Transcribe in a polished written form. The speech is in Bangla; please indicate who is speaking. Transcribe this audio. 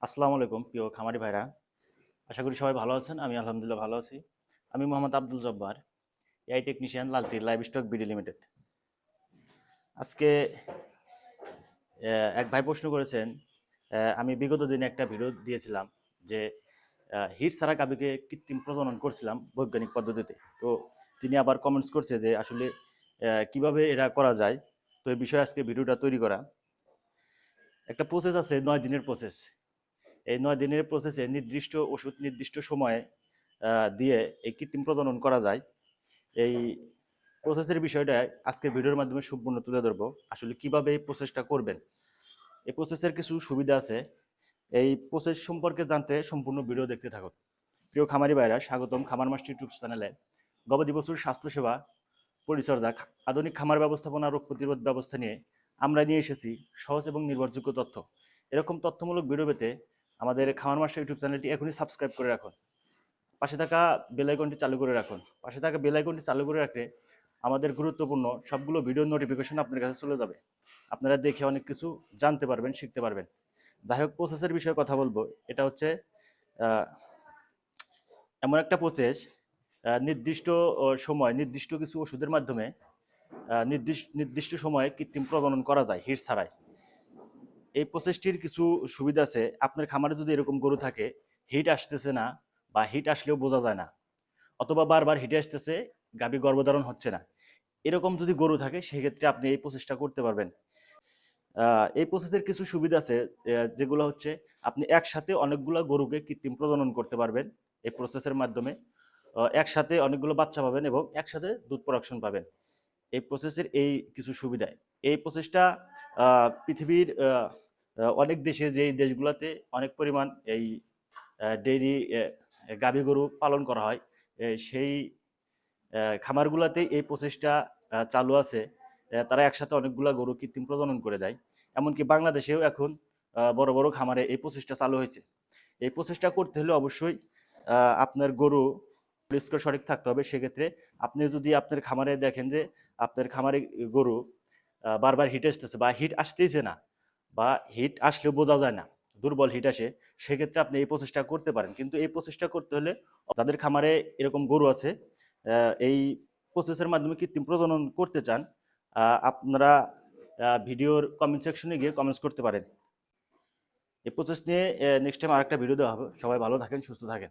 Speaker 1: আসসালামু আলাইকুম প্রিয় খামারি ভাইরা। আশা করি সবাই ভালো আছেন। আমি আলহামদুলিল্লাহ ভালো আছি। আমি Mohammad Abdul Jabbar, AI technician, লালতির live stock BD limited. আজকে এক ভাই প্রশ্ন করেছেন, আমি বিগত দিনে একটা ভিডিও দিয়েছিলাম যে হিট ছাড়া গাভীকে কৃত্রিম প্রজনন করছিলাম বৈজ্ঞানিক পদ্ধতিতে। তো তিনি আবার কমেন্টস করছে যে আসলে কিভাবে এটা করা যায়। তো এই বিষয়ে আজকে ভিডিওটা তৈরি করা। একটা প্রসেস আছে, 9 দিনের প্রসেস। এই 9 দিনের প্রসেসে নির্দিষ্ট ওষুধ নির্দিষ্ট সময়ে দিয়ে এই কৃত্রিম প্রজনন করা যায়। এই প্রসেসের বিষয়টা আজকে ভিডিওর মাধ্যমে সম্পূর্ণ তুলে ধরবো। আসলে কিভাবে এই প্রসেসটা করবেন, এই প্রসেসের কিছু সুবিধা আছে। এই প্রসেস সম্পর্কে জানতে সম্পূর্ণ ভিডিও দেখতে থাকুন। প্রিয় খামারি ভাইরা, স্বাগতম খামার মাস্টার ইউটিউব চ্যানেলে। গবাদি পশুর স্বাস্থ্যসেবা পরিচর্যা, আধুনিক খামার ব্যবস্থাপনা, রোগ প্রতিরোধ ব্যবস্থা নিয়ে আমরা নিয়ে এসেছি সহজ এবং নির্ভরযোগ্য তথ্য। এরকম তথ্যমূলক ভিডিও পেতে আমাদের খামার মাস্টার ইউটিউব চ্যানেলটি এখনই সাবস্ক্রাইব করে রাখুন। পাশে থাকা বেল আইকনটি চালু করে রাখুন। পাশে থাকা বেল আইকনটি চালু করে রাখলে আমাদের গুরুত্বপূর্ণ সবগুলো ভিডিওর নোটিফিকেশন আপনার কাছে চলে যাবে। আপনারা দেখে অনেক কিছু জানতে পারবেন, শিখতে পারবেন। যাই হোক, প্রসেসের বিষয়ে কথা বলবো। এটা হচ্ছে আহ, এমন একটা প্রসেস, নির্দিষ্ট সময় নির্দিষ্ট কিছু ওষুধের মাধ্যমে নির্দিষ্ট সময়ে কৃত্রিম প্রজনন করা যায় হিট ছাড়াই। এই প্রসেসটির কিছু সুবিধা আছে। আপনার খামারে যদি এরকম গরু থাকে, হিট আসতেছে না বা হিট আসলেও বোঝা যায় না, অথবা বারবার হিটে আসতেছে, গাভী গর্ভধারণ হচ্ছে না, এরকম যদি গরু থাকে সেক্ষেত্রে আপনি এই প্রসেসটা করতে পারবেন। এই প্রসেসের কিছু সুবিধা আছে, যেগুলো হচ্ছে আপনি একসাথে অনেকগুলো গরুকে কৃত্রিম প্রজনন করতে পারবেন এই প্রসেসের মাধ্যমে। একসাথে অনেকগুলো বাচ্চা পাবেন এবং একসাথে দুধ প্রোডাকশন পাবেন। এই প্রসেসের এই কিছু সুবিধা। এই প্রসেসটা পৃথিবীর অনেক দেশে, যেই দেশগুলোতে অনেক পরিমাণ এই ডেইরি গাভী গরু পালন করা হয়, সেই খামারগুলোতে এই প্রসেসটা চালু আছে। তারা একসাথে অনেকগুলা গরু কৃত্রিম প্রজনন করে দেয়। এমনকি বাংলাদেশেও এখন বড় বড় খামারে এই প্রসেসটা চালু হয়েছে। এই প্রসেসটা করতে হলে অবশ্যই আপনার গরু পরিষ্কার সঠিক থাকতে হবে। সেক্ষেত্রে আপনি যদি আপনার খামারে দেখেন যে আপনার খামারে গরু বারবার হিট আসতেছে বা হিট আসতেইছে না, বা হিট আসলেও বোঝা যায় না, দুর্বল হিট আসে, সেক্ষেত্রে আপনি এই প্রসেসটা করতে পারেন। কিন্তু এই প্রসেসটা করতে হলে যাদের খামারে এরকম গরু আছে, এই প্রসেসের মাধ্যমে কৃত্রিম প্রজনন করতে চান, আপনারা ভিডিওর কমেন্ট সেকশনে গিয়ে কমেন্টস করতে পারেন। এই প্রসেস নিয়ে নেক্সট টাইম আরেকটা ভিডিও দেওয়া হবে। সবাই ভালো থাকেন, সুস্থ থাকেন।